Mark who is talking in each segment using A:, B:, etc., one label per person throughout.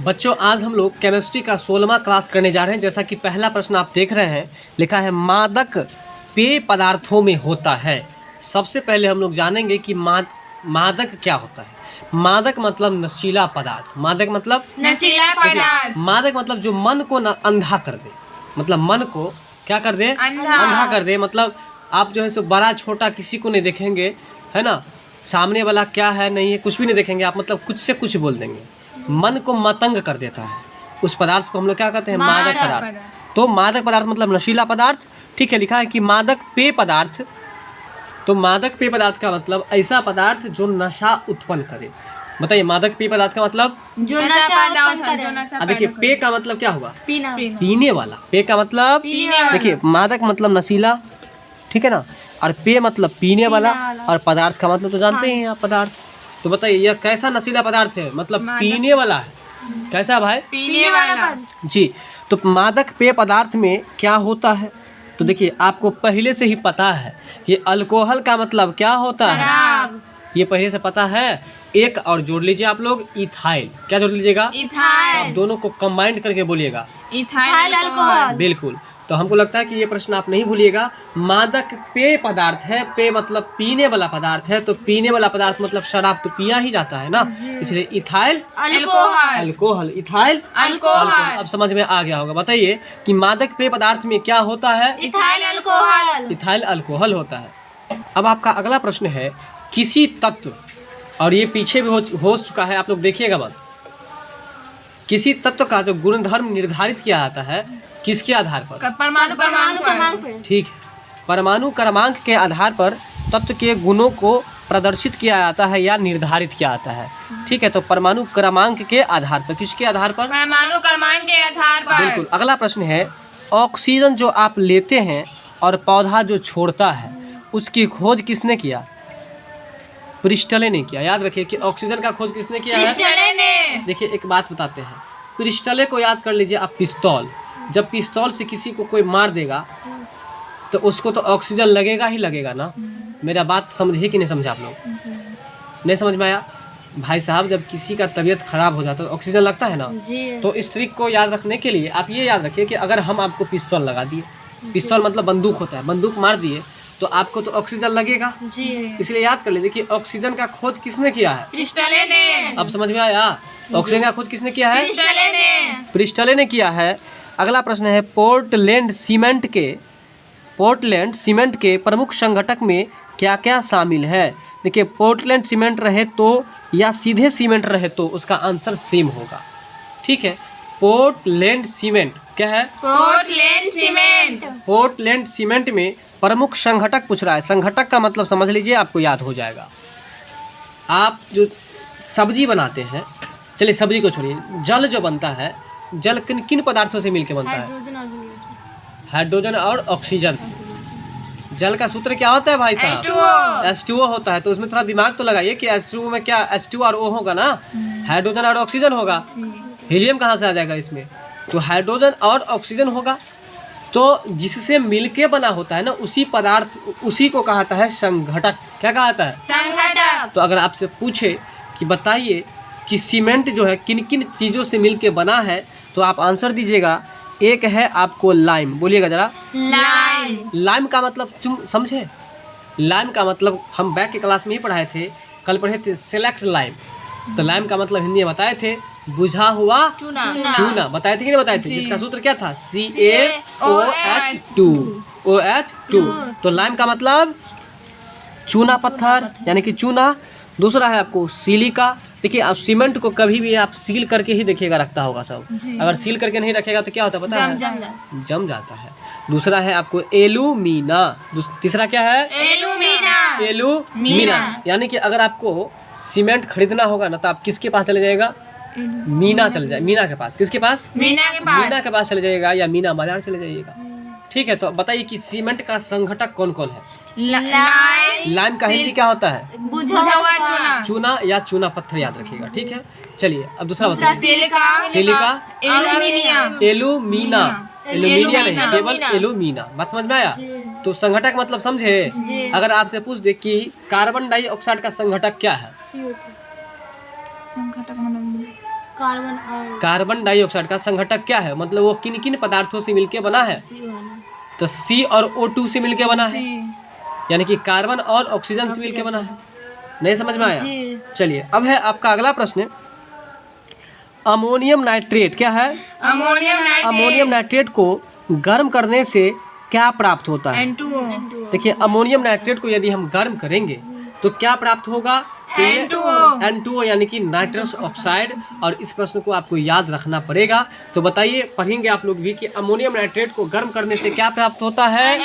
A: बच्चों आज हम लोग केमिस्ट्री का 16वां क्लास करने जा रहे हैं। जैसा कि पहला प्रश्न आप देख रहे हैं, लिखा है मादक पेय पदार्थों में होता है। सबसे पहले हम लोग जानेंगे कि मादक क्या होता है। मादक मतलब नशीला पदार्थ। मादक मतलब
B: नशीला पदार्थ।
A: मादक मतलब जो मन को अंधा कर दे, मतलब मन को क्या कर दे, अंधा कर दे। मतलब आप जो है सो बड़ा छोटा किसी को नहीं देखेंगे, है ना, सामने वाला क्या है नहीं है कुछ भी नहीं देखेंगे आप, मतलब कुछ से कुछ बोल देंगे। मन को मतंग कर देता है, उस पदार्थ को हम लोग क्या कहते हैं, मादक पदार्थ। तो मादक पदार्थ मतलब नशीला पदार्थ। ठीक है, लिखा है कि मादक पेय पदार्थ। तो मादक पेय पदार्थ का मतलब ऐसा पदार्थ जो नशा उत्पन्न करे। बताइए मादक पेय पदार्थ का मतलब
B: जो नशा उत्पन्न करे।
A: देखिए पेय का मतलब क्या हुआ,
B: पीना।
A: पीने वाला। पेय का मतलब देखिए मादक मतलब नशीला, ठीक है ना, और पेय मतलब पीने वाला, और पदार्थ का मतलब तो जानते हैं आप पदार्थ। तो बताइए यह कैसा नशीला पदार्थ है, मतलब पीने वाला है। कैसा भाई,
B: पीने वाला
A: जी। तो मादक पेय पदार्थ में क्या होता है, तो देखिए आपको पहले से ही पता है कि अल्कोहल का मतलब क्या होता है, ये पहले से पता है। एक और जोड़ लीजिए आप लोग, इथाइल। क्या जोड़ लीजिएगा,
B: इथाइल।
A: आप दोनों को कंबाइंड करके बोलिएगा,
B: इथाइल अल्कोहल।
A: बिल्कुल। तो हमको लगता है कि ये प्रश्न आप नहीं भूलिएगा। मादक पेय पदार्थ है, पेय मतलब पीने वाला पदार्थ है, तो पीने वाला पदार्थ मतलब शराब तो पिया ही जाता है ना, इसलिए इथाइल अल्कोहल, इथाइल अल्कोहल। अब समझ में आ गया होगा। बताइए कि मादक पेय पदार्थ में क्या होता है,
B: इथाइल अल्कोहल।
A: इथाइल अल्कोहल होता है। अब आपका अगला प्रश्न है, किसी तत्व, और ये पीछे भी हो चुका है, आप लोग देखिएगा मत। किसी तत्व का जो गुणधर्म निर्धारित किया जाता है किसके आधार पर,
B: परमाणु क्रमांक।
A: ठीक है, परमाणु क्रमांक के आधार पर तत्व के गुणों को प्रदर्शित किया जाता है या निर्धारित किया जाता है। ठीक है, तो परमाणु क्रमांक के आधार पर, किसके आधार पर,
B: परमाणु क्रमांक के आधार पर।
A: बिल्कुल। अगला प्रश्न है, ऑक्सीजन जो आप लेते हैं और पौधा जो छोड़ता है उसकी खोज किसने किया, प्रिस्टले ने किया। याद रखिए कि ऑक्सीजन का खोज किसने किया है,
B: प्रिस्टले ने।
A: देखिए एक बात बताते हैं, प्रिस्टले को याद कर लीजिए आप। पिस्तौल, जब पिस्तौल से किसी को कोई मार देगा तो उसको तो ऑक्सीजन लगेगा ही लगेगा ना। मेरा बात समझे कि नहीं समझे आप लोग, नहीं समझ में आया भाई साहब। जब किसी का तबीयत खराब हो जाता है तो ऑक्सीजन लगता है ना। तो इस ट्रिक को याद रखने के लिए आप ये याद रखिए कि अगर हम आपको पिस्तौल लगा दिए, पिस्तौल मतलब बंदूक होता है, बंदूक मार दिए तो आपको तो ऑक्सीजन लगेगा, इसलिए याद कर लीजिए कि ऑक्सीजन का खोज किसने किया है,
B: प्रिस्टले ने।
A: अब समझ में आया, ऑक्सीजन का खोज किसने किया है, प्रिस्टले ने किया है। अगला प्रश्न है, पोर्टलैंड सीमेंट के प्रमुख संघटक में क्या क्या शामिल है। देखिए पोर्टलैंड सीमेंट रहे तो या सीधे सीमेंट रहे तो उसका आंसर सेम होगा। ठीक है, पोर्टलैंड सीमेंट क्या है, पोर्टलैंड सीमेंट में प्रमुख संघटक पूछ रहा है। संघटक का मतलब समझ लीजिए, आपको याद हो जाएगा। आप जो सब्जी बनाते हैं, चलिए सब्जी को छोड़िए, जल जो बनता है, जल किन किन पदार्थों से मिलकर बनता है, हाइड्रोजन और ऑक्सीजन से। जल का सूत्र क्या होता है भाई साहब, H2O होता है। तो उसमें थोड़ा दिमाग तो लगाइए कि H2O में क्या H2 और O होगा ना, हाइड्रोजन और ऑक्सीजन होगा। हीलियम कहाँ से आ जाएगा इसमें, तो हाइड्रोजन और ऑक्सीजन होगा। तो जिससे मिलके बना होता है ना, उसी पदार्थ, उसी को कहता है संघटक। क्या कहता है,
B: संघटक।
A: तो अगर आपसे पूछे कि बताइए कि सीमेंट जो है किन किन चीज़ों से मिलके बना है, तो आप आंसर दीजिएगा। एक है आपको लाइम, बोलिएगा जरा, लाइम का मतलब समझे, लाइम का मतलब हम बैक के क्लास में ही पढ़ाए थे, कल पढ़े थे सेलेक्ट लाइम। तो लाइम का मतलब हिंदी में बताए थे, बुझा हुआ चूना, बताए थे कि नहीं बताए थे, जिसका सूत्र क्या था, CaOH2। तो लाइम का मतलब चूना पत्थर, यानी कि चूना। दूसरा है आपको सिलिका। देखिए आप सीमेंट को कभी भी आप सील करके ही देखिएगा रखता होगा सब, अगर सील करके नहीं रखेगा तो क्या होता है पता है, जम जाता है। दूसरा है आपको एलुमिना। तीसरा क्या है, एलुमिना। यानी कि अगर आपको सीमेंट खरीदना होगा ना, तो आप किसके पास चले जाएगा, मीना चले जाए, मीना के पास। किसके पास, मीना के पास चले जाइएगा, या मीना बाजार चले जाइएगा। ठीक है, तो बताइए कि सीमेंट का संघटक कौन कौन है। लाइम का हिंदी क्या होता है,
B: बुझा हुआ
A: चूना या चूना पत्थर, याद रखिएगा। ठीक है, चलिए अब दूसरा बताइए, सिलिका, एलुमिना नहीं, केवल एलुमिना। बात समझ में आया। तो संघटक मतलब समझे। अगर आपसे पूछ दे कि कार्बन डाइऑक्साइड का संघटक क्या है,
C: कार्बन और
A: कार्बन डाइऑक्साइड का संघटक क्या है, मतलब वो किन किन पदार्थों से मिलकर बना है? तो C और O2 से मिलकर बना है, यानी कि कार्बन और ऑक्सीजन से मिलकर बना है। नहीं समझ में आया? चलिए अब है आपका अगला प्रश्न, अमोनियम नाइट्रेट क्या है? अमोनियम नाइट्रेट को गर्म करने से क्या प्राप्त होता है?
B: N2O
A: देखिए अमोनियम नाइट्रेट को यदि हम गर्म करेंगे तो क्या प्राप्त होगा? N2O यानी कि नाइट्रस ऑक्साइड। और इस प्रश्न को आपको याद रखना पड़ेगा। तो बताइए, पढ़ेंगे आप लोग भी कि अमोनियम नाइट्रेट को गर्म करने से क्या प्राप्त होता है?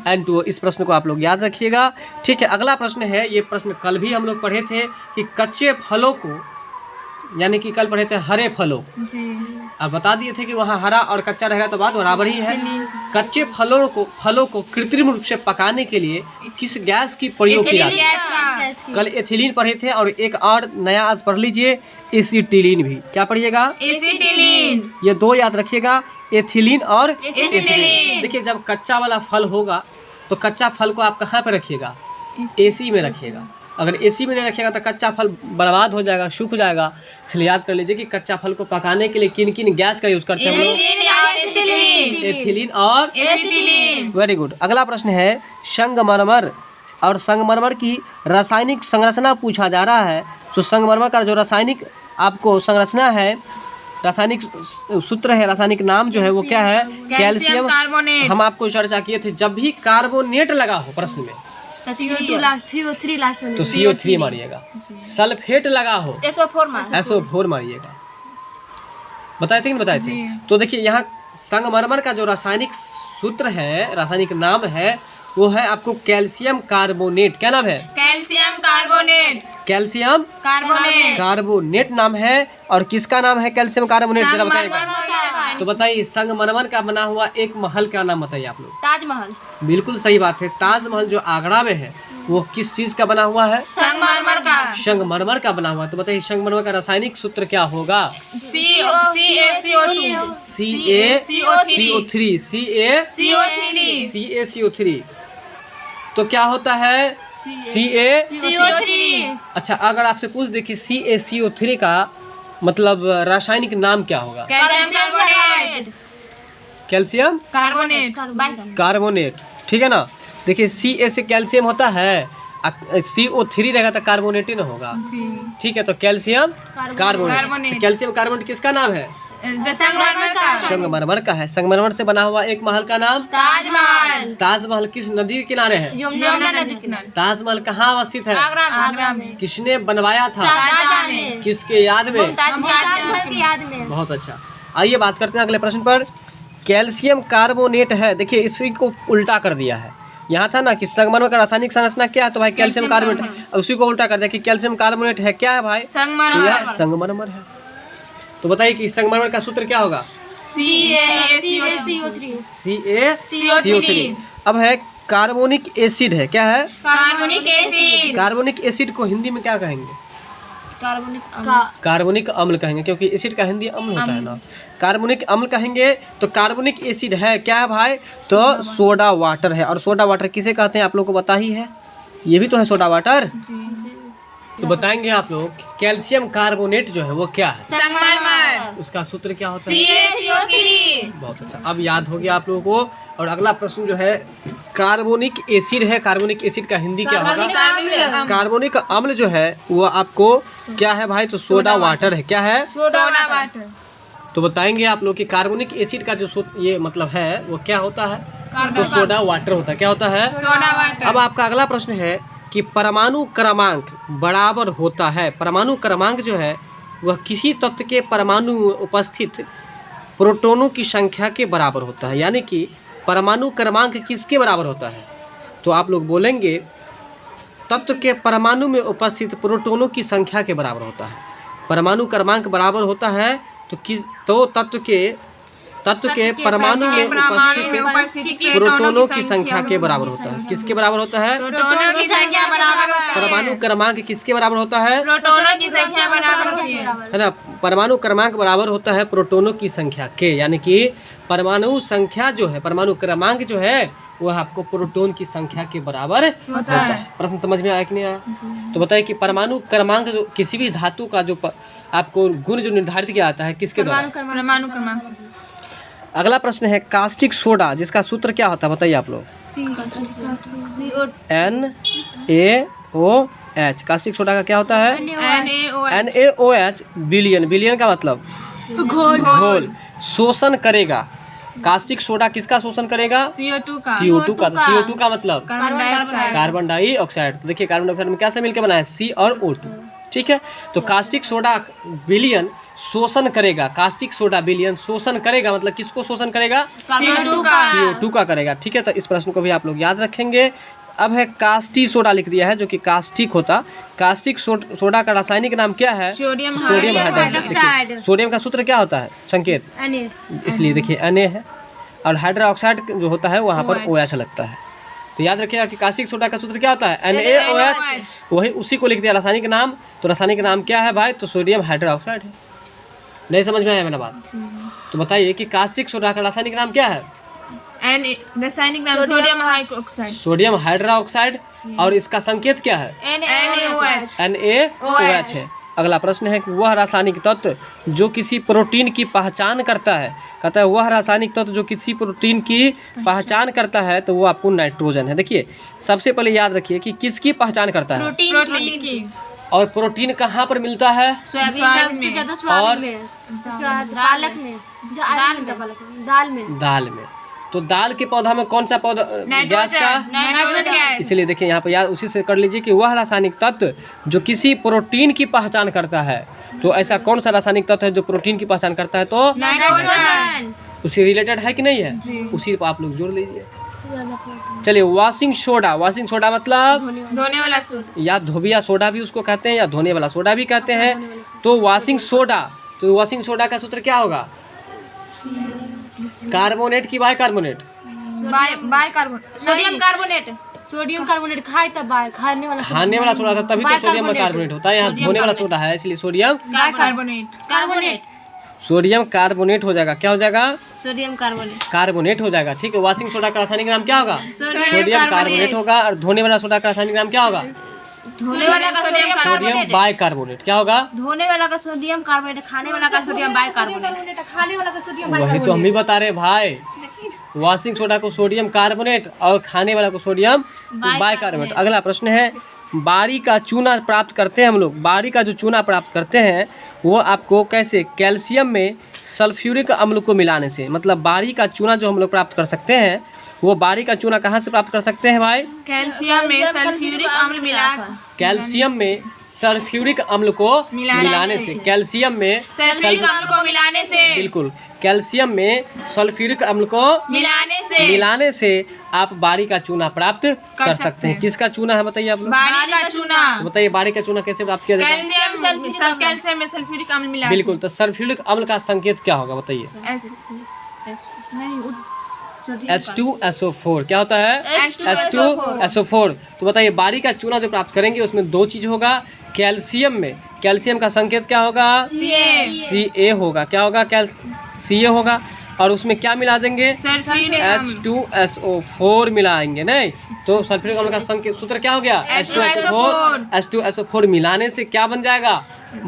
A: N2O। इस प्रश्न को आप लोग याद रखिएगा। ठीक है, अगला प्रश्न है, ये प्रश्न कल भी हम लोग पढ़े थे कि कच्चे फलों को, यानी कि कल पढ़े थे हरे फलों, अब बता दिए थे कि वहाँ हरा और कच्चा रहेगा तो बात बराबर ही है। कच्चे फलों को कृत्रिम रूप से पकाने के लिए किस गैस की प्रयोग की जाती है? कल एथिलीन पढ़े थे, और एक और नया आज पढ़ लीजिए, एसिटिलीन भी। क्या पढ़िएगा?
B: एसिटिलीन।
A: ये दो याद रखिएगा, एथिलीन और
B: एसिटिलीन।
A: एसिटिलीन। देखिए जब कच्चा वाला फल होगा तो कच्चा फल को आप कहाँ पे रखिएगा? एसी में रखिएगा। अगर एसी में नहीं रखिएगा तो कच्चा फल बर्बाद हो जाएगा, सूख जाएगा। इसलिए याद कर लीजिए कि कच्चा फल को पकाने के लिए किन किन गैस का यूज करते हैं हम लोग? एथिलीन और
B: एसिटिलीन।
A: Very good. अगला प्रश्न है, संगमरमर और संगमरमर की रासायनिक संरचना पूछा जा रहा है। तो संगमरमर का जो रासायनिक आपको संरचना है, रासायनिक सूत्र है, रासायनिक नाम जो है वो क्या है? Calcium
B: carbonate.
A: हम आपको चर्चा किए थे, जब भी कार्बोनेट लगा हो प्रश्न में
C: CO3 लास्ट में
A: तो CO3 मारिएगा, सल्फेट लगा हो SO4 मारिएगा। बताए थे कि नहीं बताए थे? तो देखिए यहाँ संगमरमर का जो रासायनिक सूत्र है, रासायनिक नाम है, वो है आपको कैल्शियम कार्बोनेट। क्या नाम है?
B: Calcium carbonate.
A: कैल्शियम कार्बोनेट नाम है। और किसका नाम है कैल्शियम कार्बोनेट, जरा बताइएगा। तो बताइए, संगमरमर का बना हुआ एक महल का नाम बताइए आप लोग।
C: ताजमहल।
A: बिल्कुल सही बात है। ताजमहल जो आगरा में है वो किस चीज का बना हुआ है?
B: संगमरमर का।
A: संगमरमर का बना हुआ है। तो बताइए संगमरमर का रासायनिक सूत्र क्या होगा? CaCO3। तो क्या होता है?
B: CO3।
A: अच्छा, अगर आपसे पूछ दे कि CaCO3 का मतलब रासायनिक नाम क्या होगा? Calcium carbonate. ठीक है ना। देखिए Ca से कैल्शियम होता है, CO3 रहेगा तो कार्बोनेट ही ना होगा। ठीक है, तो कैल्शियम कार्बोनेट। तो कैल्शियम कार्बोनेट किसका नाम है? संगमरमर का है। संगमरमर से बना हुआ एक महल का नाम
B: ताजमहल।
A: ताजमहल किस नदी के किनारे है?
B: यमुना नदी किनारे।
A: ताजमहल कहाँ अवस्थित है?
B: आगरा में।
A: किसने बनवाया था?
B: शाहजहां ने।
A: किसके याद में?
C: ताजमहल की याद में।
A: बहुत अच्छा। आइए बात करते हैं अगले प्रश्न पर। कैल्शियम कार्बोनेट है, देखिए इसी को उल्टा कर दिया है। यहाँ था ना कि संगमरमर का रासायनिक संरचना क्या है, तो भाई कैल्शियम कार्बोनेट है। उसी को उल्टा कर दिया कि कैल्शियम कार्बोनेट है क्या है भाई?
B: संगमरमर।
A: संगमरमर है। तो बताइए कि संगमरमर का सूत्र क्या होगा? CaCO3। अब है कार्बोनिक एसिड है, क्या है? कार्बोनिक एसिड को हिंदी में क्या कहेंगे? कार्बनिक अम्ल कहेंगे, क्योंकि एसिड का हिंदी अम्ल होता है ना। कार्बनिक अम्ल कहेंगे। तो कार्बनिक एसिड है क्या है भाई? तो सोडा वाटर है। और सोडा वाटर किसे कहते हैं आप लोग को पता ही है, ये भी तो है सोडा वाटर। तो बताएंगे आप लोग कैल्शियम कार्बोनेट जो है वो क्या है?
B: संगमरमर।
A: उसका सूत्र क्या होता है?
B: CaCO3।
A: बहुत अच्छा, अब याद हो गया आप लोगों को। और अगला प्रश्न जो है कार्बोनिक एसिड है। कार्बोनिक एसिड का हिंदी क्या होगा? कार्बोनिक अम्ल जो है वो आपको क्या है भाई? तो सोडा वाटर है। क्या है?
B: Soda water.
A: तो बताएंगे आप लोग कि कार्बोनिक एसिड का जो ये मतलब है वो क्या होता है? तो सोडा वाटर होता है। क्या होता है?
B: Soda water.
A: अब आपका अगला प्रश्न है कि परमाणु क्रमांक बराबर होता है। परमाणु क्रमांक जो है वह किसी तत्व के परमाणु में उपस्थित प्रोटॉनों की संख्या के बराबर होता है। यानी कि परमाणु क्रमांक किसके बराबर होता है? तो आप लोग बोलेंगे तत्व के परमाणु में उपस्थित प्रोटॉनों की संख्या के बराबर होता है। परमाणु क्रमांक बराबर होता है तो तत्व के परमाणु में उपस्थित प्रोटॉनों की संख्या के बराबर होता है। किसके बराबर होता है?
B: प्रोटॉनों की संख्या बराबर होता है।
A: परमाणु क्रमांक किसके बराबर होता है?
B: प्रोटॉनों की संख्या बराबर होती है
A: ना। परमाणु क्रमांक बराबर होता है प्रोटॉनों की संख्या के, यानी कि परमाणु संख्या जो है, परमाणु क्रमांक जो है वह आपको प्रोटॉन की संख्या के बराबर होता है। प्रश्न समझ में आया कि नहीं आया? तो बताइए कि परमाणु क्रमांक जो किसी भी धातु का जो आपको गुण जो निर्धारित किया जाता है किसके द्वारा?
B: परमाणु क्रमांक।
A: अगला प्रश्न है कास्टिक सोडा, जिसका सूत्र क्या होता है बताइए आप लोग? NaOH। कास्टिक सोडा का क्या होता है? NaOH। बिलियन, बिलियन का मतलब घोल। शोषण करेगा, कास्टिक सोडा किसका शोषण करेगा?
B: CO2 का।
A: CO2 का। CO2 का मतलब
B: कार्बन डाइऑक्साइड।
A: Carbon dioxide. तो देखिए कार्बन डाइऑक्साइड में क्या से मिलकर बना है? C और O2। ठीक है, तो कास्टिक सोडा बिलियन शोषण करेगा, कास्टिक सोडा बिलियन शोषण करेगा मतलब किसको शोषण करेगा?
B: CO2 का।
A: CO2 का करेगा। ठीक है, तो इस प्रश्न को भी आप लोग याद रखेंगे। अब है कास्टी सोडा लिख दिया है जो कि कास्टिक होता। कास्टिक सोडा का रासायनिक नाम क्या है?
B: Sodium
A: sodium hydroxide. सोडियम का सूत्र क्या होता है? संकेत, इसलिए देखिए Na है, और हाइड्रोक्साइड जो होता है वहाँ पर OH लगता है। तो याद रखिएगा कि कास्टिक सोडा का सूत्र क्या होता है? NaOH। वही उसी को लिख दिया रासायनिक नाम। तो रासायनिक नाम क्या है भाई? तो सोडियम हाइड्रोक्साइड है। नहीं समझ में आया मेरा बात? तो बताइए कि कास्टिक सोडा का रासायनिक नाम क्या है?
B: रासायनिक नाम सोडियम हाइड्रोक्साइड।
A: Sodium hydroxide. और इसका संकेत क्या है?
B: NaOH।
A: NaOH है। अगला प्रश्न है कि वह रासायनिक तत्व जो किसी प्रोटीन की पहचान करता है, कहता है वह रासायनिक तत्व जो किसी प्रोटीन की पहचान करता है, तो वो आपको नाइट्रोजन है। देखिए सबसे पहले याद रखिए कि किसकी पहचान करता है?
B: प्रोटीन की।
A: और प्रोटीन कहाँ पर मिलता है?
B: सोयाबीन में।
A: और
C: दाल में।
A: दाल में। तो दाल के पौधा में कौन सा पौधा गैस का?
B: Nitrogen gas.
A: इसलिए देखिए यहाँ पर याद उसी से कर लीजिए कि वह रासायनिक तत्व जो किसी प्रोटीन की पहचान करता है। तो ऐसा कौन सा रासायनिक तत्व है जो प्रोटीन की पहचान करता है? तो
B: नाइट्रोजन।
A: उसी रिलेटेड है कि नहीं है? उसी को आप लोग जोड़ लीजिए। चलिए वॉशिंग सोडा। वॉशिंग सोडा मतलब
B: धोने वाला सोडा।
A: या धोबिया सोडा भी उसको कहते हैं या धोने वाला सोडा भी कहते हैं। तो वॉशिंग सोडा, तो वॉशिंग सोडा का सूत्र क्या होगा? कार्बोनेट की bicarbonate?
B: Sodium carbonate.
C: Sodium carbonate खाए तब खाने वाला
A: सोडा था तभी तो सोडियम कार्बोनेट होता है। यहाँ धोने वाला सोडा है इसलिए सोडियम
B: कार्बोनेट।
A: सोडियम कार्बोनेट हो जाएगा। क्या हो जाएगा?
C: Sodium carbonate.
A: कार्बोनेट हो जाएगा। ठीक है, वॉशिंग सोडा का रासायनिक नाम क्या होगा? सोडियम कार्बोनेट होगा। और धोने वाला सोडा का रासायनिक नाम क्या होगा?
B: धोने वाला का सोडियम
A: सोडियम
B: कार्बोनेट।
A: बाइकार्बोनेट। क्या होगा?
B: धोने वाला का सोडियम कार्बोनेट, खाने वाला का सोडियम बाइकार्बोनेट।
C: खाने वाला का सोडियम
A: वही तो हम भी बता रहे भाई। वॉशिंग सोडा को सोडियम कार्बोनेट और खाने वाला को सोडियम बाइकार्बोनेट। अगला प्रश्न है बारी का चूना प्राप्त करते हैं हम लोग। बारी का जो चूना प्राप्त करते हैं वो आपको कैसे? कैल्शियम में सल्फ्यूरिक अम्ल को मिलाने से। मतलब बारी का चूना जो हम लोग प्राप्त कर सकते हैं वो बारी का चूना कहाँ से प्राप्त कर सकते हैं भाई?
B: कैल्शियम में सल्फ्यूरिक अम्ल मिलाकर।
A: कैल्शियम में सल्फ्यूरिक अम्ल को मिलाने से। कैल्शियम में
B: सल्फ्यूरिक अम्ल को मिलाने से।
A: बिल्कुल, कैल्शियम में सल्फ्यूरिक अम्ल को मिलाने से आप बारी का चूना प्राप्त कर सकते हैं। किसका चूना है बताइए आप लोग?
B: बारी का चूना।
A: तो बताइए बारी का चूना कैसे प्राप्त किया जाता है?
B: कैल्शियम में सल्फ्यूरिक अम्ल मिला।
A: बिल्कुल, तो सल्फ्यूरिक अम्ल का संकेत क्या होगा बताइए? H2SO4। क्या होता है? H2SO4। तो बताइए बारी का चूना जो प्राप्त करेंगे उसमें दो चीज होगा। कैल्शियम में, कैल्शियम का संकेत क्या होगा? Ca होगा। क्या होगा? Ca होगा। और उसमें क्या मिला देंगे? H2SO4 मिलाएंगे। नहीं तो सल्फ्यूरिक अम्ल का संकेत सूत्र क्या हो गया? H2SO4 मिलाने से क्या बन जाएगा?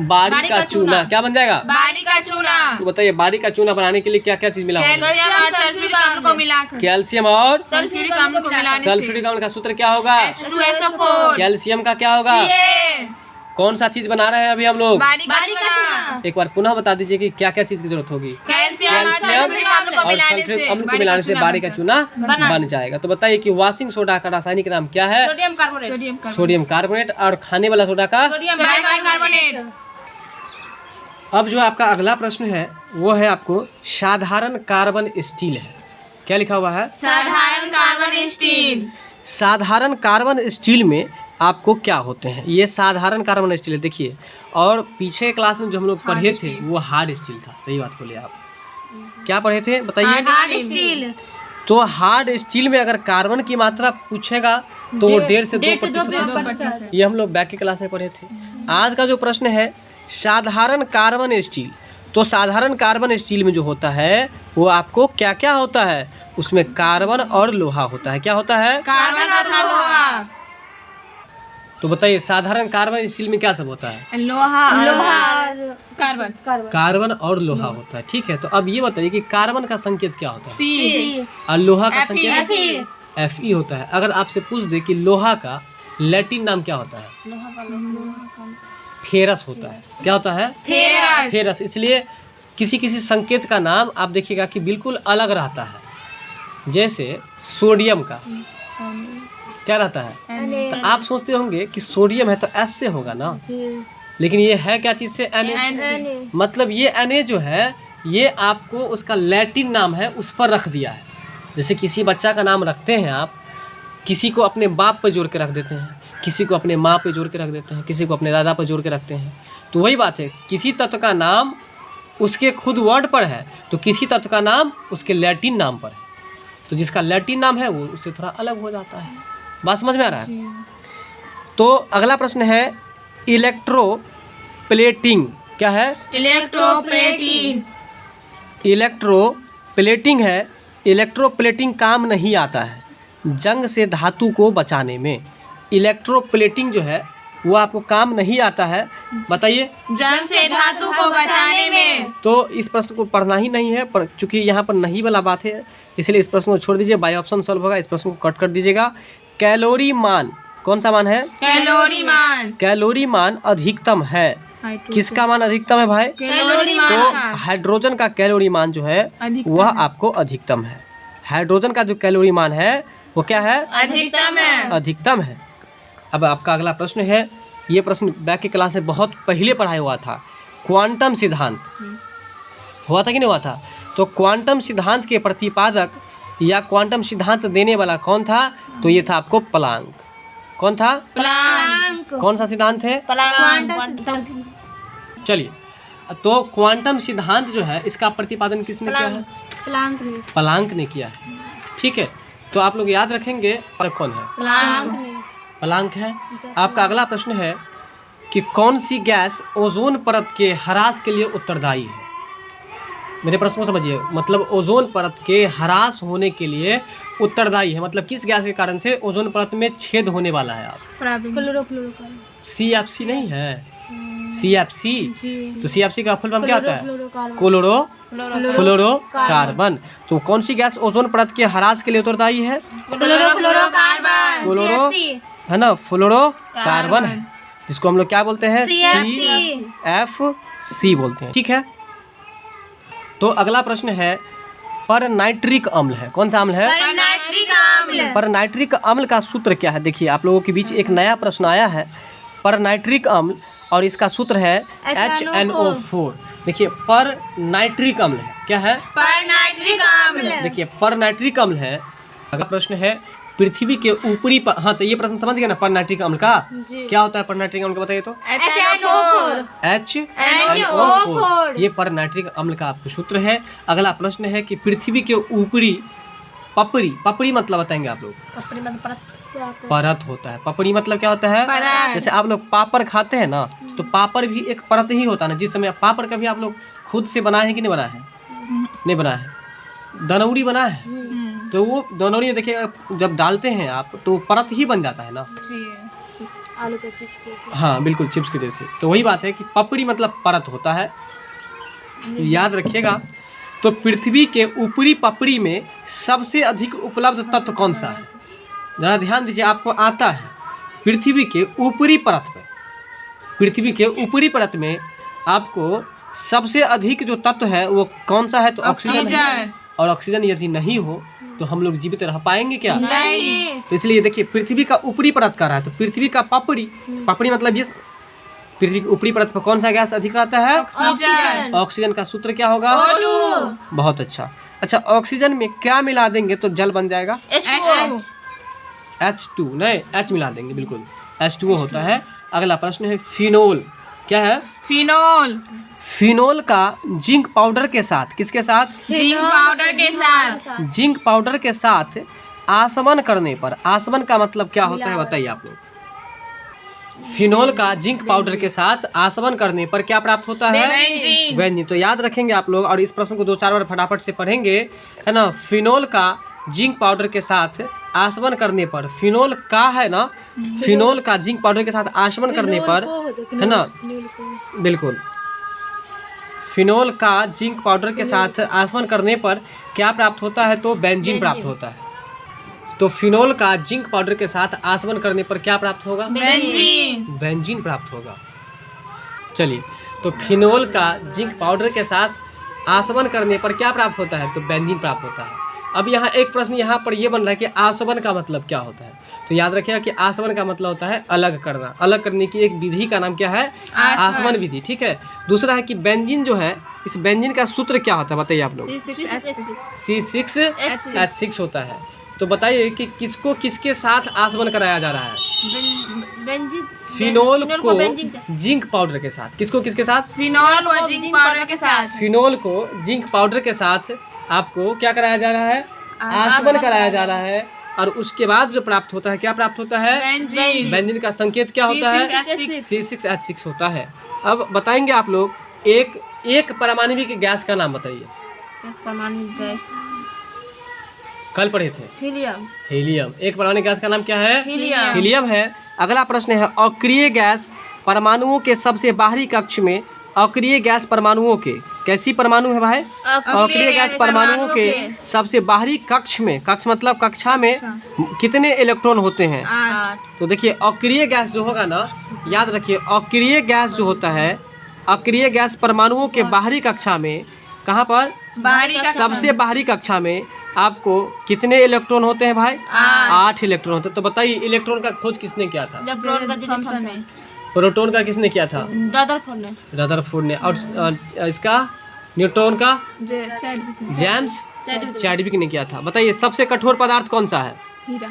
A: बारी का चूना। क्या बन जाएगा?
B: बारी का चूना।
A: तो बताइए बारी का चूना बनाने के लिए क्या क्या चीज मिला होगा?
B: कैल्शियम और सल्फ्यूरिक अम्ल को मिलाकर।
A: कैल्शियम और
B: सल्फ्यूरिक अम्ल को मिलाने से।
A: सल्फ्यूरिक अम्ल का सूत्र क्या होगा?
B: H2SO4।
A: कैल्शियम का क्या होगा? कौन सा चीज बना रहे हैं अभी हम लोग?
B: बारी का चूना।
A: एक बार पुनः बता दीजिए कि क्या क्या चीज की जरूरत होगी?
B: कैल्शियम और सल्फ्यूरिक अम्ल को
A: और सल्फ्यूरिक अम्ल को मिलाने से बारी का चूना बन जाएगा। तो बताइए कि वॉशिंग सोडा का रासायनिक नाम क्या है? Sodium carbonate. और खाने वाला सोडा का?
B: Sodium bicarbonate.
A: अब जो आपका अगला प्रश्न है वो है आपको साधारण कार्बन स्टील है। क्या लिखा हुआ है?
B: साधारण कार्बन स्टील।
A: साधारण कार्बन स्टील में आपको क्या होते हैं? ये साधारण कार्बन स्टील है। देखिए, और पीछे क्लास में जो हम लोग पढ़े थे वो हार्ड स्टील था। सही बात बोले आप। क्या पढ़े थे बताइए?
B: Hard steel.
A: तो हार्ड स्टील में अगर कार्बन की मात्रा पूछेगा तो वो 1.5 से 2%। ये हम लोग बैक की क्लास में पढ़े थे। आज का जो प्रश्न है साधारण कार्बन स्टील, तो साधारण कार्बन स्टील में जो होता है वो आपको क्या क्या होता है, उसमें कार्बन और लोहा होता है। क्या होता है?
B: कार्बन तथा लोहा।
A: तो बताइए साधारण कार्बन स्टील में क्या सब होता है?
B: लोहा
C: कार्बन
A: कार्बन और लोहा होता है। ठीक है, तो अब ये बताइए कि कार्बन का संकेत क्या होता है
B: सी
A: और लोहा का संकेत
B: Fe।
A: Fe होता है। अगर आपसे पूछ दे कि लोहा का लैटिन नाम क्या होता है? फेरस होता है। क्या होता है?
B: फेरस।
A: फेरस। इसलिए किसी किसी संकेत का नाम आप देखिएगा कि बिल्कुल अलग रहता है। जैसे सोडियम का क्या रहता है? तो आप सोचते होंगे कि सोडियम है तो एस से होगा ना, लेकिन ये है क्या चीज़ से? Na। मतलब ये Na जो है ये आपको उसका लैटिन नाम है उस पर रख दिया है। जैसे किसी बच्चा का नाम रखते हैं आप, किसी को अपने बाप पर जोड़ के रख देते हैं, किसी को अपने माँ पे जोड़ के रख देते हैं, किसी को अपने दादा पर जोड़ के रखते हैं। तो वही बात है, किसी तत्व का नाम उसके खुद वर्ड पर है तो किसी तत्व का नाम उसके लैटिन नाम पर है। तो जिसका लैटिन नाम है वो उससे थोड़ा अलग हो जाता है। बात समझ में आ रहा है? तो अगला प्रश्न है इलेक्ट्रोप्लेटिंग। क्या है?
B: इलेक्ट्रोप्लेटिंग।
A: इलेक्ट्रोप्लेटिंग है। इलेक्ट्रोप्लेटिंग काम नहीं आता है जंग से धातु को बचाने में। इलेक्ट्रोप्लेटिंग जो है वो आपको काम नहीं आता है। बताइए।
B: जंग से धातु को बचाने में।
A: तो इस प्रश्न को पढ़ना ही नहीं है, पर चूंकि यहाँ पर नहीं वाला बात है इसलिए इस प्रश्न को छोड़ दीजिए। बाई ऑप्शन सॉल्व होगा। इस प्रश्न को कट कर दीजिएगा। कैलोरी मान कौन सा मान है?
B: कैलोरी मान।
A: कैलोरी मान अधिकतम है। किसका मान अधिकतम है भाई?
B: कैलोरी मान
A: तो
B: का।
A: हाइड्रोजन का कैलोरी मान जो है वह आपको अधिकतम है। हाइड्रोजन का जो कैलोरी मान है वो क्या है?
B: अधिकतम है।
A: अधिकतम है। अब आपका अगला प्रश्न है, ये प्रश्न बैक की क्लास में बहुत पहले पढ़ाया हुआ था। क्वांटम सिद्धांत हुआ था कि नहीं हुआ था? तो क्वांटम सिद्धांत के प्रतिपादक या क्वांटम सिद्धांत देने वाला कौन था? तो ये था आपको प्लांक। कौन था?
B: प्लांक।
A: कौन सा सिद्धांत है? चलिए, तो क्वांटम सिद्धांत जो है इसका प्रतिपादन किसने किया है? प्लांक ने किया है। ठीक है, तो आप लोग याद रखेंगे कौन है? प्लांक है। आपका अगला प्रश्न है कि कौन सी गैस ओजोन परत के ह्रास के लिए उत्तरदायी है? मेरे प्रश्न को समझिए, मतलब ओजोन परत के ह्रास होने के लिए उत्तरदायी है, मतलब किस गैस के कारण से ओजोन परत में छेद होने वाला है? आप CFC नहीं है? CFC। तो CFC का फुल फॉर्म क्या होता है? Chloro fluorocarbon. तो कौन सी गैस ओजोन परत के ह्रास के लिए उत्तरदायी है?
B: क्लोरोफ्लोरोकार्बन।
A: क्लोरो है ना, फ्लोरोकार्बन है, जिसको हम लोग क्या बोलते हैं? CFC बोलते हैं। ठीक है, तो अगला प्रश्न है पर नाइट्रिक अम्ल है। कौन सा अम्ल है?
B: नाइट्रिक अम्ल।
A: पर नाइट्रिक अम्ल का सूत्र क्या है? देखिए आप लोगों के बीच एक नया प्रश्न आया है, पर नाइट्रिक अम्ल, और इसका सूत्र है HNO4। देखिए पर नाइट्रिक अम्ल है, क्या है?
B: पर नाइट्रिक अम्ल।
A: देखिए पर नाइट्रिक अम्ल है। अगला प्रश्न है पृथ्वी के ऊपरी हाँ, तो ये प्रश्न समझ गए ना पर नाइट्रिक अम्ल का क्या होता है? पर नाइट्रिक अम्ल का बताइए तो। HNO4 ये पर नाइट्रिक अम्ल का आपको सूत्र है। अगला प्रश्न है कि पृथ्वी के ऊपरी पपड़ी मतलब बताएंगे आप लोग? परत होता है। पपड़ी मतलब क्या होता है?
B: परत।
A: जैसे आप लोग पापड़ खाते हैं ना, तो पापड़ भी एक परत ही होता है ना। जिस समय पापड़ कभी आप लोग खुद से बनाए हैं कि नहीं बनाए हैं? नहीं बनाए हैं। दनौरी बना है, तो वो दनौरी में देखिए जब डालते हैं आप तो परत ही बन जाता है ना।
C: आलू के चिप्स।
A: हाँ बिल्कुल, चिप्स के जैसे। तो वही बात है कि पपड़ी मतलब परत होता है, याद रखिएगा। तो पृथ्वी के ऊपरी पपड़ी में सबसे अधिक उपलब्ध तत्व कौन सा है? जरा ध्यान दीजिए, आपको आता है पृथ्वी के ऊपरी परत में। पृथ्वी के ऊपरी परत में आपको सबसे अधिक जो तत्व है वो कौन सा है? तो ऑक्सीजन है। और ऑक्सीजन यदि नहीं हो तो हम लोग जीवित रह पाएंगे क्या?
B: नहीं।
A: तो इसलिए देखिए पृथ्वी का ऊपरी परत का रहा है, तो पृथ्वी का पपड़ी मतलब ये पृथ्वी की ऊपरी परत पर कौन सा गैस अधिक रहता है?
B: ऑक्सीजन।
A: ऑक्सीजन का सूत्र क्या होगा?
B: O2।
A: बहुत अच्छा। ऑक्सीजन में क्या मिला देंगे तो जल बन जाएगा?
B: H2।
A: H2 नहीं, H मिला देंगे, बिल्कुल H2O होता है। अगला प्रश्न है फिनोल। क्या है?
B: फिनोल।
A: फिनोल का जिंक पाउडर के साथ, किसके साथ?
B: जिंक पाउडर के साथ।
A: जिंक पाउडर के साथ आसमन करने पर, आसमन का मतलब क्या होता है बताइए आप लोग? फिनोल का जिंक पाउडर के साथ आसवन करने पर क्या प्राप्त होता है?
C: बेंजीन।
A: बेंजीन। तो याद रखेंगे आप लोग और इस प्रश्न को 2-4 बार फटाफट से पढ़ेंगे, है ना। फिनोल का जिंक पाउडर के साथ आसवन करने पर, फिनोल का है ना, फिनोल का जिंक पाउडर के साथ आसवन करने पर, है ना, बिल्कुल, फिनोल का जिंक पाउडर के साथ आसवन करने पर क्या प्राप्त होता है? तो बेंजीन प्राप्त होता है। तो फिनोल का जिंक पाउडर के साथ आसवन करने पर क्या प्राप्त होगा?
C: बेंजीन।
A: बेंजीन प्राप्त होगा। चलिए, तो फिनोल का जिंक पाउडर के साथ आसवन करने पर क्या प्राप्त होता है? तो बेंजीन प्राप्त होता है। अब यहाँ एक प्रश्न यहाँ पर ये बन रहा है कि आसवन का मतलब क्या होता है? तो याद रखिएगा कि आसवन का मतलब होता है अलग करना। अलग करने की एक विधि का नाम क्या है? आसवन विधि। ठीक है। दूसरा है कि बेंजीन जो है, इस बेंजीन का सूत्र क्या होता है बताइए आप लोग? C6H6 होता है। तो बताइए कि किसको किसके साथ आसवन कराया जा रहा है?
B: बेंजीन।
A: फिनोल को
B: बेंजीन के-
A: जिंक पाउडर के साथ। किसको किसके साथ?
C: फिनोल को जिंक पाउडर के साथ।
A: फिनोल को जिंक पाउडर के साथ आपको क्या कराया जा रहा है? आसवन कराया जा रहा है। और उसके बाद जो प्राप्त होता है, क्या प्राप्त होता है?
C: बेंजीन।
A: बेंजीन का संकेत क्या होता है? C6H6 होता है। अब बताएंगे आप लोग एक परमाणविक गैस का नाम बताइए।
B: एक परमाणु गैस।
A: कल पढ़े थे
B: हीलियम।
A: हीलियम। एक परमाणु गैस का नाम क्या है?
B: हीलियम।
A: हीलियम है। अगला प्रश्न है, अक्रिय गैस परमाणुओं के सबसे बाहरी कक्ष में अक्रिय गैस परमाणुओं के, कैसी परमाणु है भाई? अक्रिय गैस परमाणुओं के सबसे बाहरी कक्ष में, कक्ष मतलब कक्षा में कितने इलेक्ट्रॉन होते हैं?
B: 8।
A: तो देखिए, अक्रिय गैस जो होगा ना, याद रखिए, अक्रिय गैस जो होता है, अक्रिय गैस परमाणुओं के बाहरी कक्षा में, कहाँ पर?
C: बाहरी कक्षा
A: सबसे बाहरी कक्षा में आपको कितने इलेक्ट्रॉन होते हैं भाई? 8 इलेक्ट्रॉन होते हैं। तो बताइए, इलेक्ट्रॉन का खोज किसने किया था?
B: इलेक्ट्रॉन का
C: थॉमसन ने।
A: प्रोटॉन का किसने किया था?
B: रदरफोर्ड ने।
A: रदरफोर्ड ने। और इसका न्यूट्रॉन का जेम्स चैडविक ने किया था। बताइए, सबसे कठोर पदार्थ कौन सा है?
C: हीरा।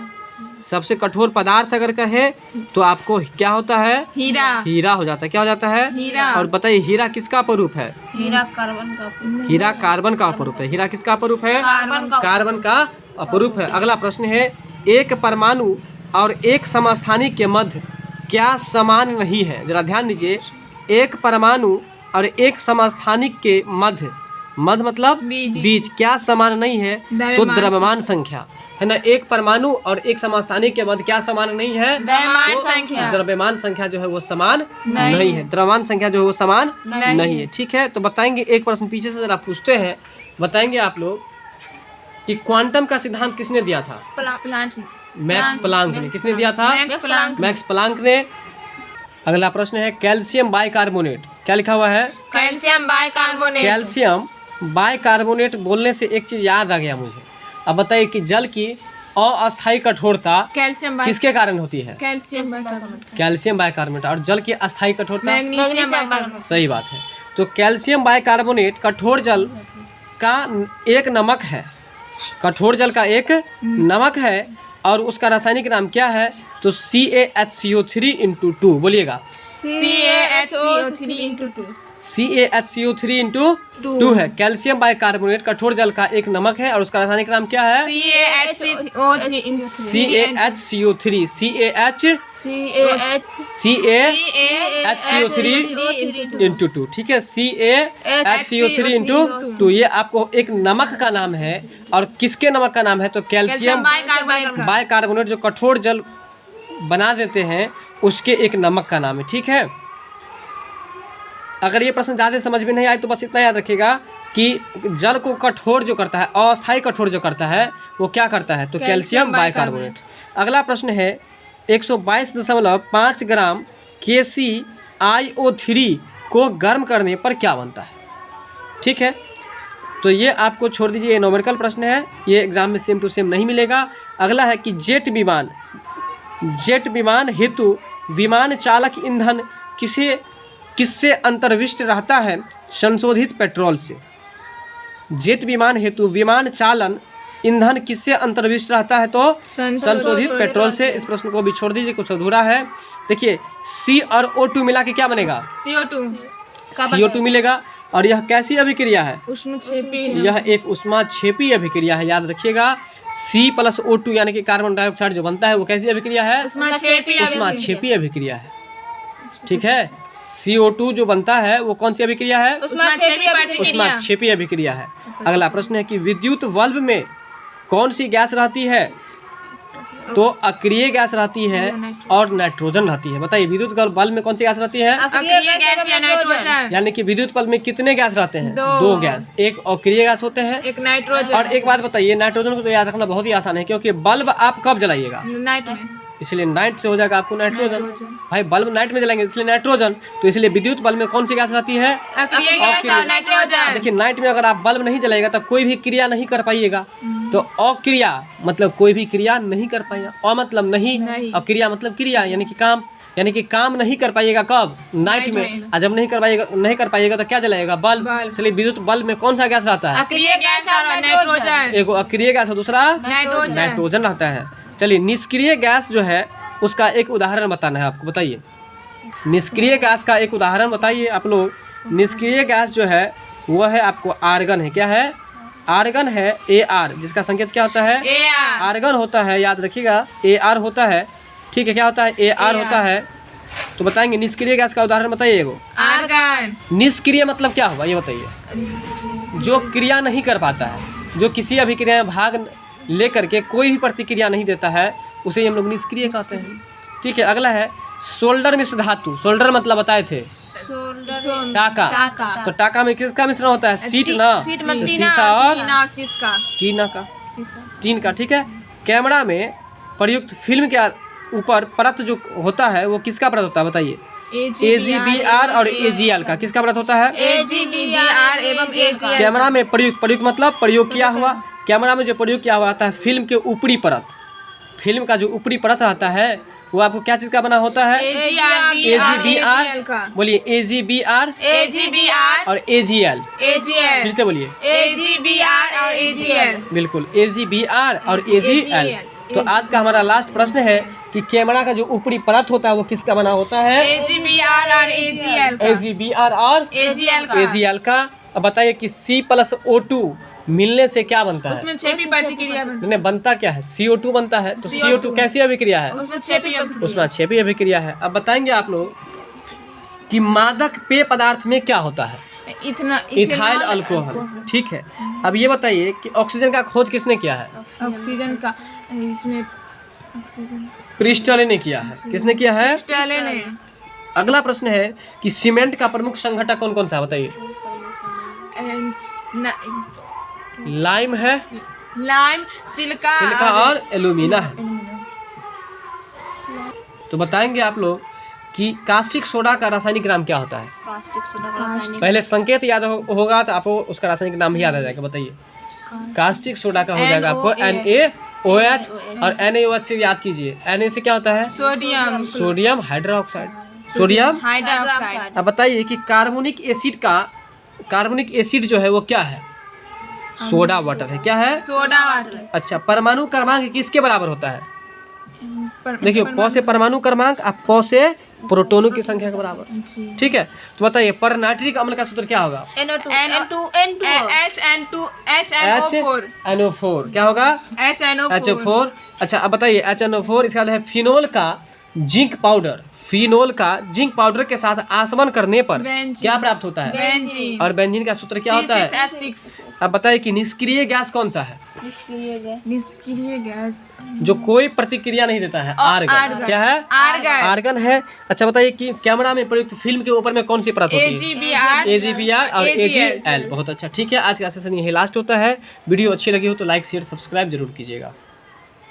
A: सबसे कठोर पदार्थ अगर कहे तो आपको क्या होता है?
C: हीरा।
A: हीरा हो जाता है। क्या हो जाता है?
C: हीरा।
A: और बताइए, हीरा किसका अपरूप है?
B: हीरा कार्बन का।
A: हीरा कार्बन का अपरूप है। हीरा किसका अपरूप है?
B: कार्बन का।
A: कार्बन का अपरूप है। अगला प्रश्न है, एक परमाणु और एक समस्थानिक के मध्य क्या समान नहीं है? जरा ध्यान दीजिए, एक परमाणु और एक समस्थानिक के मध्य, मध्य मतलब बीच, क्या समान नहीं है? तो द्रव्यमान संख्या, है ना। एक परमाणु और एक समस्थानिक के मध्य क्या समान नहीं है?
C: द्रव्यमान
A: तो
C: संख्या।
A: द्रव्यमान संख्या जो है वो समान नहीं है। द्रव्यमान संख्या जो है वो समान नहीं है। ठीक है। तो बताएंगे, एक प्रश्न पीछे से जरा पूछते हैं, बताएंगे आप लोग कि क्वांटम का सिद्धांत किसने दिया था?
C: प्लांट।
A: मैक्स प्लांक ने। किसने दिया था? मैक्स प्लांक ने। अगला प्रश्न है, कैल्शियम बाइकार्बोनेट, क्या लिखा हुआ है?
C: Calcium bicarbonate.
A: कैल्शियम बाइकार्बोनेट बोलने से एक चीज याद आ गया मुझे। अब बताइए कि जल की अस्थायी कठोरता
C: कैल्शियम
A: किसके कारण होती है?
C: Calcium bicarbonate.
A: Calcium bicarbonate. और जल की अस्थायी कठोरता?
C: Magnesium bicarbonate.
A: सही बात है। तो कैल्शियम बाइकार्बोनेट कठोर जल का एक नमक है। कठोर जल का एक नमक है और उसका रासायनिक नाम क्या है? तो CaHCO3/2। बोलिएगा।
C: CaHCO3/2।
A: CaHCO3/2 है। कैल्शियम बाइकार्बोनेट कठोर जल का एक नमक है और उसका रासायनिक नाम क्या है? CaHCO3। CaHCO3/2। ठीक है। CaHCO3/2 ये आपको एक नमक का नाम है। और किसके नमक का नाम है? तो कैल्शियम बाइकार्बोनेट जो कठोर जल बना देते हैं उसके एक नमक का नाम है। ठीक है। अगर ये प्रश्न ज़्यादा समझ में नहीं आए तो बस इतना याद रखिएगा कि जल को कठोर जो करता है, अस्थायी कठोर जो करता है, वो क्या करता है? तो कैल्शियम बाइकार्बोनेट। अगला प्रश्न है, 122.5 ग्राम KClO3 को गर्म करने पर क्या बनता है? ठीक है। तो ये आपको छोड़ दीजिए, ये नॉमेरिकल प्रश्न है, ये एग्जाम में सेम टू सेम नहीं मिलेगा। अगला है कि जेट विमान हेतु विमान चालक ईंधन किससे अंतर्विष्ट रहता है? संशोधित पेट्रोल से। जेट विमान हेतु विमान चालन ईंधन किससे अंतर्विष्ट रहता है? तो संशोधित पेट्रोल से। इस प्रश्न को भी छोड़ दीजिए, कुछ अधूरा है। देखिए, C और O2 मिला के क्या बनेगा? CO2 मिलेगा। और यह कैसी अभिक्रिया है? यह एक ऊष्माक्षेपी अभिक्रिया है। याद रखिएगा, C+O2 यानी कि कार्बन डाइऑक्साइड जो बनता है वो कैसी अभिक्रिया है? ऊष्माक्षेपी अभिक्रिया है। ठीक है। CO2 जो बनता है वो कौन सी अभिक्रिया है?
C: उष्माक्षेपी प्रतिक्रिया।
A: उष्माक्षेपी अभिक्रिया है। अगला प्रश्न है कि विद्युत बल्ब में कौन सी गैस रहती है? तो अक्रिय गैस रहती है और नाइट्रोजन रहती है। बताइए विद्युत बल्ब में कौन सी गैस रहती है?
C: अक्रिय गैस या नाइट्रोजन।
A: यानी कि विद्युत बल्ब में कितने गैस रहते हैं?
C: दो।
A: 2 गैस, एक अक्रिय गैस होते हैं
C: एक नाइट्रोजन।
A: और एक बात बताइए, नाइट्रोजन को तो याद रखना बहुत ही आसान है क्योंकि बल्ब आप कब जलाइएगा?
C: नाइट में।
A: इसलिए नाइट से हो जाएगा आपको नाइट्रोजन। भाई बल्ब नाइट में जलाएंगे इसलिए नाइट्रोजन, तो इसलिए विद्युत बल्ब में कौन सी गैस रहती है?
C: अक्रिय गैस और नाइट्रोजन।
A: देखिए नाइट में अगर आप बल्ब नहीं जलाएगा तो कोई भी क्रिया नहीं कर पाइएगा। तो अक्रिया मतलब कोई भी क्रिया नहीं कर पाएगा, मतलब नहीं, अक्रिया मतलब क्रिया यानी कि काम, यानी कि काम नहीं कर पाइएगा कब? नाइट में। और जब नहीं कर पाइएगा तो क्या जलाएगा? बल्ब। इसलिए विद्युत बल्ब में कौन सा गैस रहता है?
C: अक्रिय गैस और नाइट्रोजन।
A: एक अक्रिय गैस और दूसरा नाइट्रोजन रहता है। चलिए निष्क्रिय गैस जो है उसका एक उदाहरण बताना है आपको। बताइए निष्क्रिय गैस का एक उदाहरण बताइए आप लोग। निष्क्रिय गैस जो है वह है आपको आर्गन है। क्या है? आर्गन है AR, जिसका संकेत क्या होता है?
C: AR।
A: आर्गन होता है, याद रखिएगा AR होता है। ठीक है, क्या होता है? AR होता है। तो बताएंगे निष्क्रिय गैस का उदाहरण बताइए एगो।
C: आर्गन।
A: निष्क्रिय मतलब क्या हुआ ये बताइए? जो क्रिया नहीं कर पाता है, जो किसी अभिक्रिया में भाग लेकर के कोई भी प्रतिक्रिया नहीं देता है, उसे हम लोग निष्क्रिय कहते हैं। ठीक है, अगला है सोल्डर मिश्र धातु। सोल्डर मतलब बताए थे टाका। तो टाका में किसका मिश्रण होता है? सीट ना, तो शीशा और टीन का। ठीक है, कैमरा में प्रयुक्त फिल्म के ऊपर परत जो होता है वो किसका परत होता है? बताइए। AGBR और AGL का। किसका परत होता है?
C: AGBR एवं AGL।
A: कैमरा में प्रयुक्त मतलब प्रयोग किया हुआ। कैमरा में जो प्रयोग किया हुआ आता है फिल्म के ऊपरी परत, फिल्म का जो ऊपरी परत आता है वो आपको क्या चीज का बना होता है? AGBR। बोलिए AGBR और AGL। फिर से बोलिए
C: AGBR और AGL।
A: बिल्कुल AGBR और AGL। तो आज का हमारा लास्ट प्रश्न है कि कैमरा का जो ऊपरी परत होता है वो किसका बना होता है?
C: AGBR और AGL का।
A: AGBR और AGL का। अब बताइए कि C+O2 मिलने से क्या बनता है?
C: उसमें क्षेपी प्रतिक्रिया
A: नहीं बनता क्या है? CO2 बनता है। तो CO2 कैसी अभिक्रिया है?
C: उसमें क्षेपी
A: अभिक्रिया है। अब बताएंगे आप लोग कि मादक पेय पदार्थ में क्या होता है? Ethyl alcohol. ठीक है, अब ये बताइए कि ऑक्सीजन का खोज किसने किया है?
C: ऑक्सीजन का इसमें ऑक्सीजन
A: प्रिस्टले ने किया है। किसने किया है?
C: प्रिस्टले ने।
A: अगला प्रश्न है कि सीमेंट का प्रमुख संघटक कौन कौन सा है? बताइए। लाइम है,
C: लाइम, सिलिका
A: और एल्यूमिना है। तो बताएंगे आप लोग कि कास्टिक सोडा का रासायनिक नाम क्या होता है? पहले संकेत याद होगा तो आपको उसका रासायनिक नाम भी याद आ जाएगा। बताइए। कास्टिक सोडा का हो जाएगा आपको NaOH और NaOH से याद कीजिए। Na से क्या होता है? Sodium hydroxide. अब बताइए कि कार्बोनिक एसिड जो है वो क्या है? सोडा वाटर है। क्या है?
C: Soda water.
A: अच्छा, परमाणु क्रमांक किसके बराबर होता है? देखिए प से परमाणु क्रमांक और प से प्रोटोनों की संख्या के बराबर। ठीक है, तो बताइए पर नाइट्रिक अम्ल का सूत्र क्या होगा? HNO4। क्या होगा? HNO4। अच्छा, अब बताइए HNO4 इसका है फिनोल का जिंक पाउडर के साथ आसमन करने पर क्या प्राप्त होता है?
C: बेंजीन।
A: और बेंजीन का सूत्र क्या होता है? अब बताइए कि निष्क्रिय गैस कौन सा है?
C: निष्क्रिय गैस
A: जो कोई प्रतिक्रिया नहीं देता है? आर्गन। क्या है? आर्गन है। अच्छा बताइए कि कैमरा में प्रयुक्त फिल्म के ऊपर में कौन सी परत होती है? AGBR और AGL। बहुत अच्छा। ठीक है, आज का सेशन यही लास्ट होता है। वीडियो अच्छी लगी हो तो लाइक शेयर सब्सक्राइब जरूर कीजिएगा।